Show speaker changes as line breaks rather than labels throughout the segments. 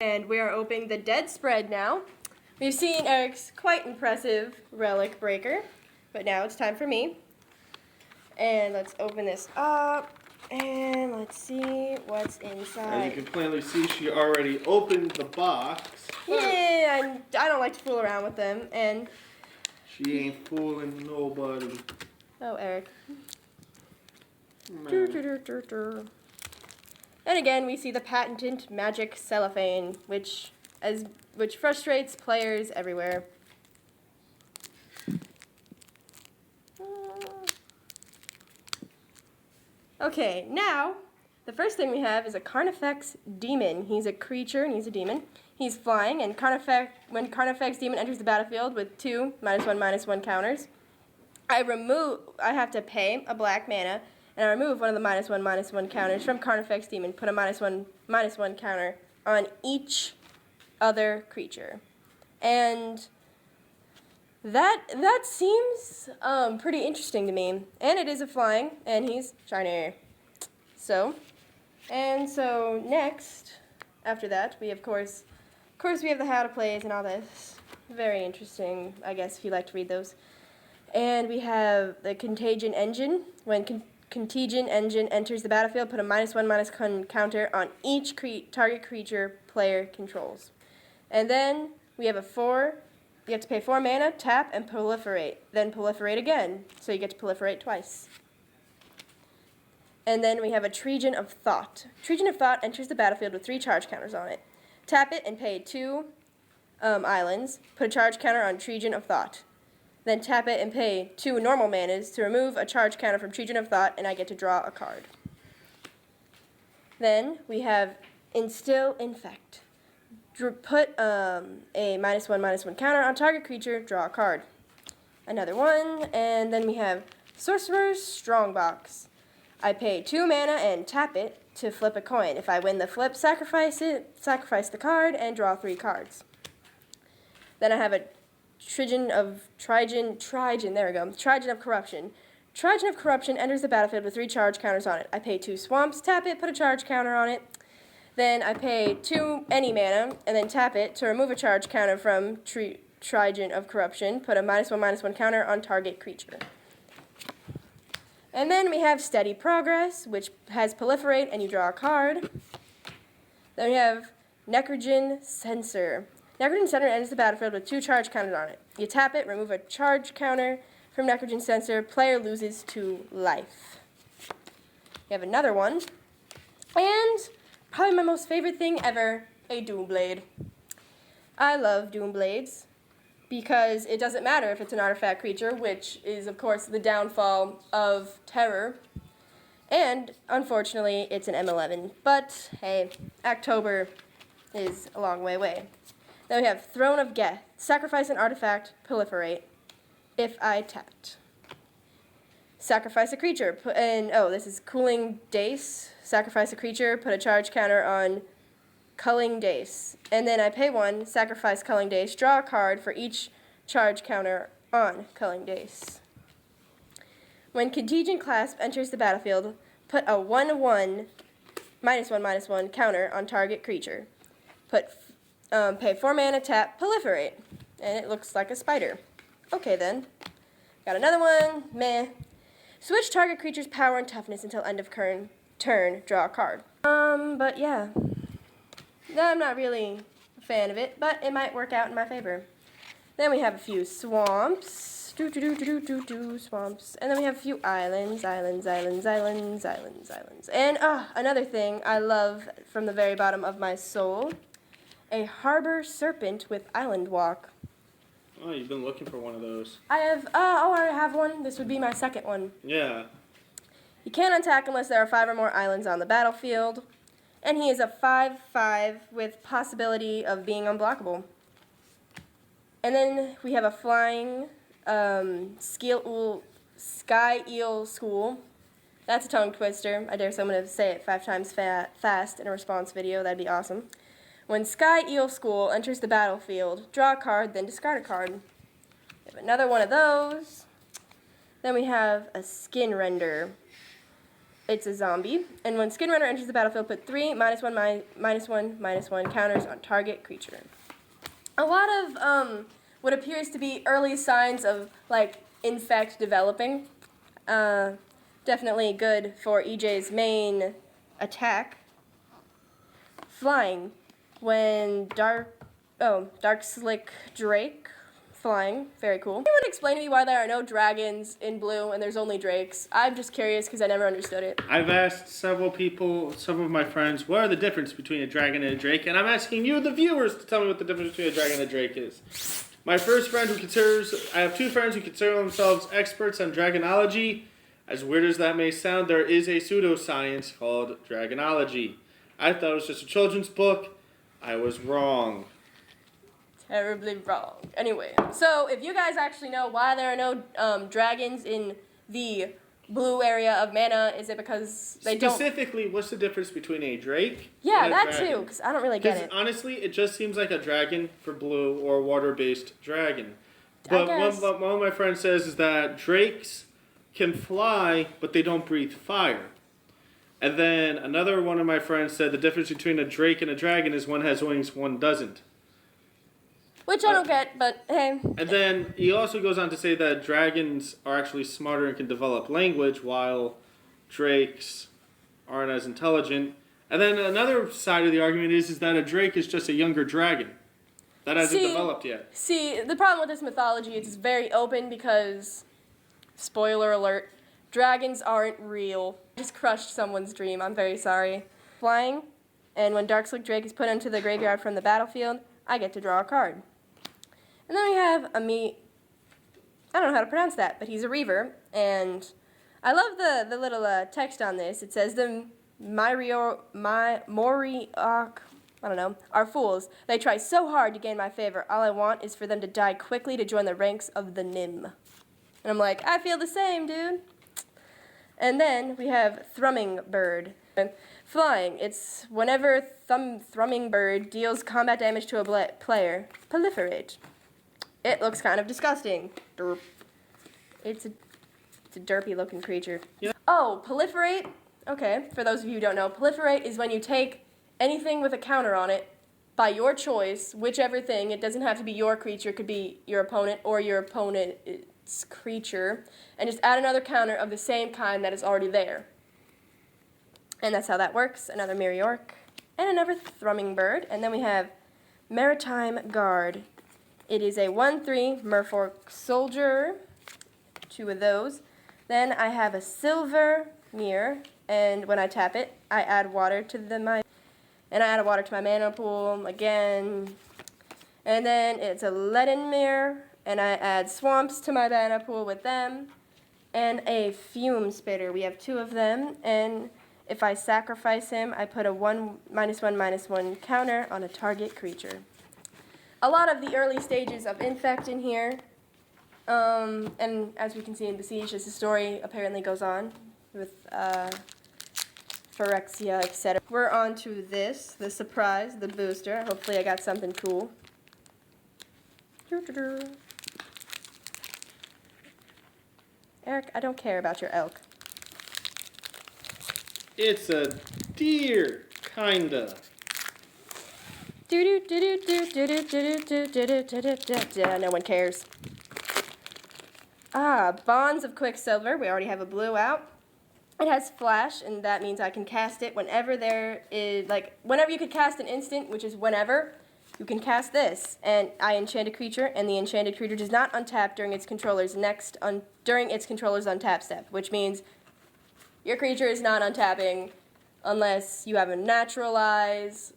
And we are opening the Deadspread now. We've seen Eric's quite impressive relic breaker, but now it's time for me. And let's open this up, and let's see what's inside.
As you can plainly see, she already opened the box.
Yeah, I don't like to fool around with them, and...
She ain't fooling nobody.
Oh, Eric. And again, we see the patented magic cellophane, which frustrates players everywhere. Okay, now the first thing we have is a Carnifex demon. He's a creature and he's a demon. He's flying, and when Carnifex demon enters the battlefield with two -1/-1 counters, I have to pay a black mana, and I remove one of the -1/-1 counters from Carnifex demon, put a -1/-1 counter on each other creature. And that seems pretty interesting to me. And it is a flying, and he's shiny. So next, after that, we of course we have the how to plays and all this. Very interesting, I guess, if you like to read those. And we have the Contagion Engine. When Contagion Engine enters the battlefield, put a -1/-1 counter on each target creature player controls. And then we have you have to pay 4 mana, tap, and proliferate. Then proliferate again, so you get to proliferate twice. And then we have a Treason of Thought. Treason of Thought enters the battlefield with 3 charge counters on it. Tap it and pay 2 islands. Put a charge counter on Treason of Thought. Then tap it and pay 2 normal manas to remove a charge counter from Treason of Thought, and I get to draw a card. Then we have Instill Infect. Put a -1/-1 counter on target creature, draw a card. Another one, and then we have Sorcerer's Strongbox. I pay 2 mana and tap it to flip a coin. If I win the flip, sacrifice the card, and draw 3 cards. Then I have a Trigon of Corruption. Trigon of Corruption enters the battlefield with 3 charge counters on it. I pay 2 swamps, tap it, put a charge counter on it. Then I pay 2 any mana, and then tap it to remove a charge counter from Trigon of Corruption. Put a -1/-1 counter on target creature. And then we have Steady Progress, which has Proliferate, and you draw a card. Then we have Necrogen Censor. Necrogen Censor enters the battlefield with 2 charge counters on it. You tap it, remove a charge counter from Necrogen Censor, player loses 2 life. You have another one. And probably my most favorite thing ever, a Doomblade. I love Doomblades because it doesn't matter if it's an artifact creature, which is, of course, the downfall of Terror. And, unfortunately, it's an M11. But, hey, October is a long way away. Then we have Throne of Geth. Sacrifice an artifact, proliferate. If I tapped. Sacrifice a creature. This is Cooling Dace. Sacrifice a creature, put a charge counter on Culling Dace. And then I pay 1, sacrifice Culling Dace, draw a card for each charge counter on Culling Dace. When Contagion Clasp enters the battlefield, put a 1/1 -1/-1 counter on target creature. Pay 4 mana, tap, proliferate. And it looks like a spider. Okay then. Got another one. Meh. Switch target creature's power and toughness until end of turn, draw a card. But yeah. I'm not really a fan of it, but it might work out in my favor. Then we have a few swamps. Swamps. And then we have a few islands. And another thing I love from the very bottom of my soul. A Harbor Serpent with Island Walk.
Oh, you've been looking for one of those.
I already have one. This would be my second one.
Yeah.
You can't attack unless there are 5 or more islands on the battlefield. And he is a 5/5 with possibility of being unblockable. And then we have a flying Sky Eel School. That's a tongue twister. I dare someone to say it 5 times fast in a response video. That'd be awesome. When Sky Eel School enters the battlefield, draw a card, then discard a card. We have another one of those. Then we have a Skin Render. It's a zombie. And when Skin Runner enters the battlefield, put 3 -1, -1, counters on target creature. A lot of what appears to be early signs of, like, infect developing. Definitely good for EJ's main attack. Flying. When Dark Slick Drake. Flying. Very cool. Can anyone explain to me why there are no dragons in blue and there's only drakes? I'm just curious because I never understood it.
I've asked several people, some of my friends, what are the difference between a dragon and a drake? And I'm asking you, the viewers, to tell me what the difference between a dragon and a drake is. My first friend I have 2 friends who consider themselves experts on dragonology. As weird as that may sound, there is a pseudoscience called dragonology. I thought it was just a children's book. I was wrong.
Terribly wrong. Anyway, so if you guys actually know why there are no dragons in the blue area of mana, is it because they don't...
Specifically, what's the difference between a drake
Yeah,
and a
that
dragon?
too, because I don't really get it.
Honestly, it just seems like a dragon for blue or a water-based dragon. But one of my friends says is that drakes can fly, but they don't breathe fire. And then another one of my friends said the difference between a drake and a dragon is one has wings, one doesn't.
Which I don't get, but hey.
And then he also goes on to say that dragons are actually smarter and can develop language, while drakes aren't as intelligent. And then another side of the argument is that a drake is just a younger dragon that hasn't developed yet.
See, the problem with this mythology is it's very open because, spoiler alert, dragons aren't real. I just crushed someone's dream. I'm very sorry. Flying, and when Dark Slick Drake is put into the graveyard from the battlefield, I get to draw a card. And then we have I don't know how to pronounce that, but he's a Reaver, and I love the little text on this. It says the Moriok, I don't know, are fools. They try so hard to gain my favor. All I want is for them to die quickly to join the ranks of the Nim. And I'm like, I feel the same, dude. And then we have Thrumming Bird. Flying. It's whenever Thrumming Bird deals combat damage to a player. Proliferate. It looks kind of disgusting. Derp. It's a derpy looking creature. Yeah. Oh, proliferate. Okay, for those of you who don't know, proliferate is when you take anything with a counter on it by your choice, whichever thing. It doesn't have to be your creature. It could be your opponent or your opponent's creature, and just add another counter of the same kind that is already there. And that's how that works. Another Mirrodon and another Thrumming Bird. And then we have Maritime Guard. It is a 1/3 Merfolk Soldier. 2 of those. Then I have a Silver Mirror, and when I tap it, I add water to I add water to my mana pool again. And then it's a Leaden Mirror, and I add swamps to my mana pool with them. And a Fume Spitter. We have 2 of them, and if I sacrifice him, I put a -1/-1 counter on a target creature. A lot of the early stages of Infect in here, and as we can see in Besiege, as the story apparently goes on with Phyrexia, etc. We're on to this, the surprise, the booster. Hopefully I got something cool. Eric, I don't care about your elk.
It's a deer, kinda.
No one cares. Bonds of Quicksilver. We already have a blue out. It has flash, and that means I can cast it whenever there is, whenever you could cast an instant, which is whenever, you can cast this. And I enchant a creature, and the enchanted creature does not untap during its controller's untap step, which means your creature is not untapping unless you have a naturalize,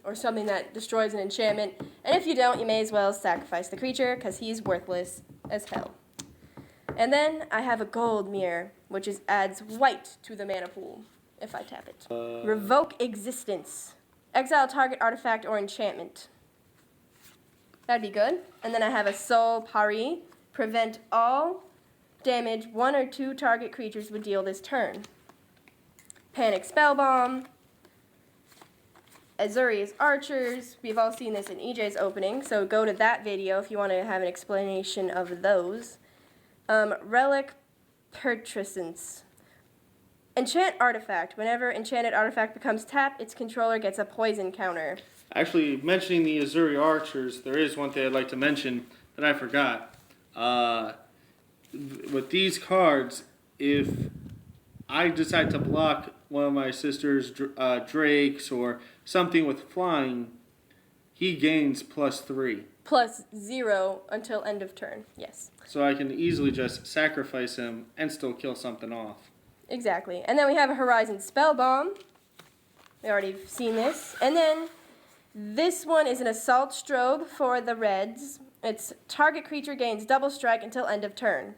or something that destroys an enchantment. And if you don't, you may as well sacrifice the creature, because he's worthless as hell. And then I have a Gold Mirror, which adds white to the mana pool, if I tap it. Revoke Existence. Exile target artifact or enchantment. That'd be good. And then I have a Soul Pari. Prevent all damage 1 or 2 target creatures would deal this turn. Panic Spellbomb. Azuri's Archers. We've all seen this in EJ's opening, so go to that video if you want to have an explanation of those. Relic Pertrescence. Enchant Artifact. Whenever Enchanted Artifact becomes tapped, its controller gets a poison counter.
Actually, mentioning the Azuri Archers, there is one thing I'd like to mention that I forgot. With these cards, if I decide to block one of my sister's Drakes or something with flying, he gains +3.
+0 until end of turn. Yes.
So I can easily just sacrifice him and still kill something off.
Exactly. And then we have a Horizon Spell Bomb. We already seen this. And then this one is an Assault Strobe for the Reds. Its target creature gains double strike until end of turn.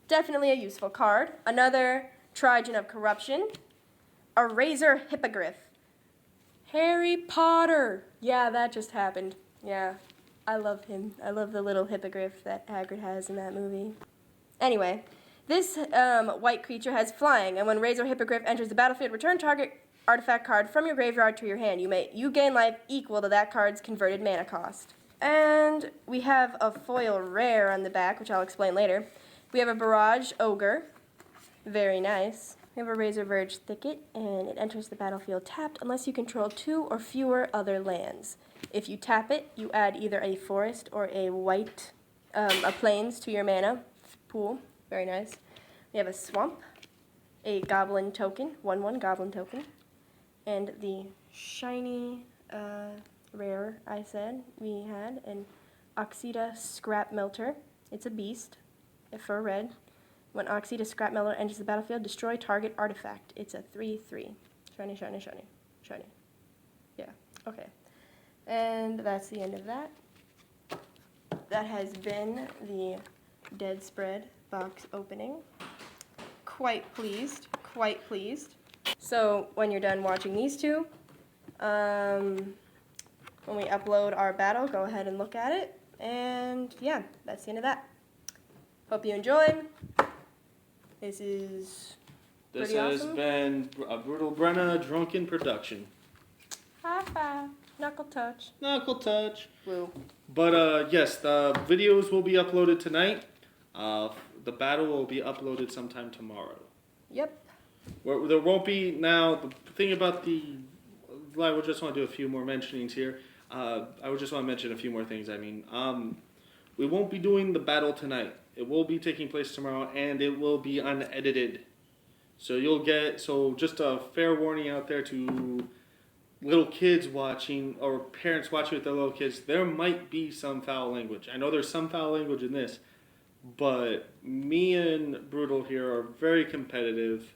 Definitely a useful card. Another Trigen of Corruption. A Razor Hippogriff. Harry Potter. Yeah, that just happened. Yeah, I love him. I love the little hippogriff that Hagrid has in that movie. Anyway, this white creature has flying, and when Razor Hippogriff enters the battlefield, return target artifact card from your graveyard to your hand. You gain life equal to that card's converted mana cost. And we have a foil rare on the back, which I'll explain later. We have a Barrage Ogre. Very nice. We have a Razor Verge Thicket, and it enters the battlefield tapped unless you control 2 or fewer other lands. If you tap it, you add either a forest or a plains to your mana pool. Very nice. We have a Swamp, a Goblin token, 1/1 Goblin token, and the shiny rare I said we had an Oxida Scrap Melter. It's a beast for red. When Oxida Scrap Melter enters the battlefield, destroy target artifact. It's a 3/3. Shiny, shiny, shiny, shiny. Yeah, okay. And that's the end of that. That has been the Deadspread box opening. Quite pleased, quite pleased. So when you're done watching these two, when we upload our battle, go ahead and look at it. And yeah, that's the end of that. Hope you enjoyed. This
This
awesome.
has been a Brutal Brenna drunken production.
High five. Knuckle touch.
Knuckle touch.
Woo.
But yes, the videos will be uploaded tonight. The battle will be uploaded sometime tomorrow.
Yep.
There won't be now. The thing about I would just want to do a few more mentionings here. I would just want to mention a few more things. We won't be doing the battle tonight. It will be taking place tomorrow, and it will be unedited. So just a fair warning out there to little kids watching or parents watching with their little kids. There might be some foul language. I know there's some foul language in this, but me and Brutal here are very competitive.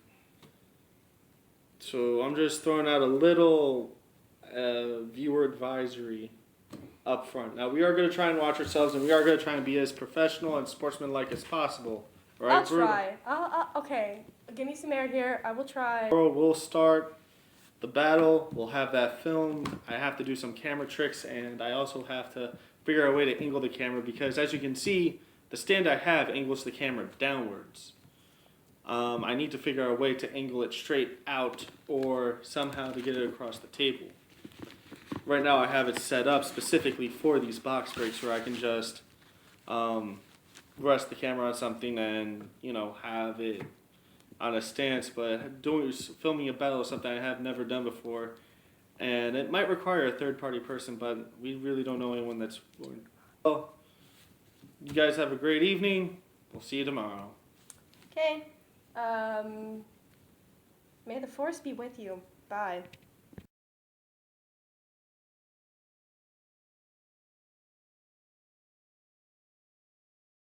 So I'm just throwing out a little viewer advisory up front. Now, we are going to try and watch ourselves, and we are going to try and be as professional and sportsmanlike as possible. Right,
I'll
Brutal?
try. Okay. Give me some air here. I will try.
We'll start the battle. We'll have that filmed. I have to do some camera tricks, and I also have to figure out a way to angle the camera because, as you can see, the stand I have angles the camera downwards. I need to figure out a way to angle it straight out or somehow to get it across the table. Right now I have it set up specifically for these box breaks where I can just rest the camera on something and, have it on a stance, but filming a battle is something I have never done before, and it might require a third-party person, but we really don't know anyone that's willing. Well, you guys have a great evening. We'll see you tomorrow.
Okay. May the force be with you. Bye.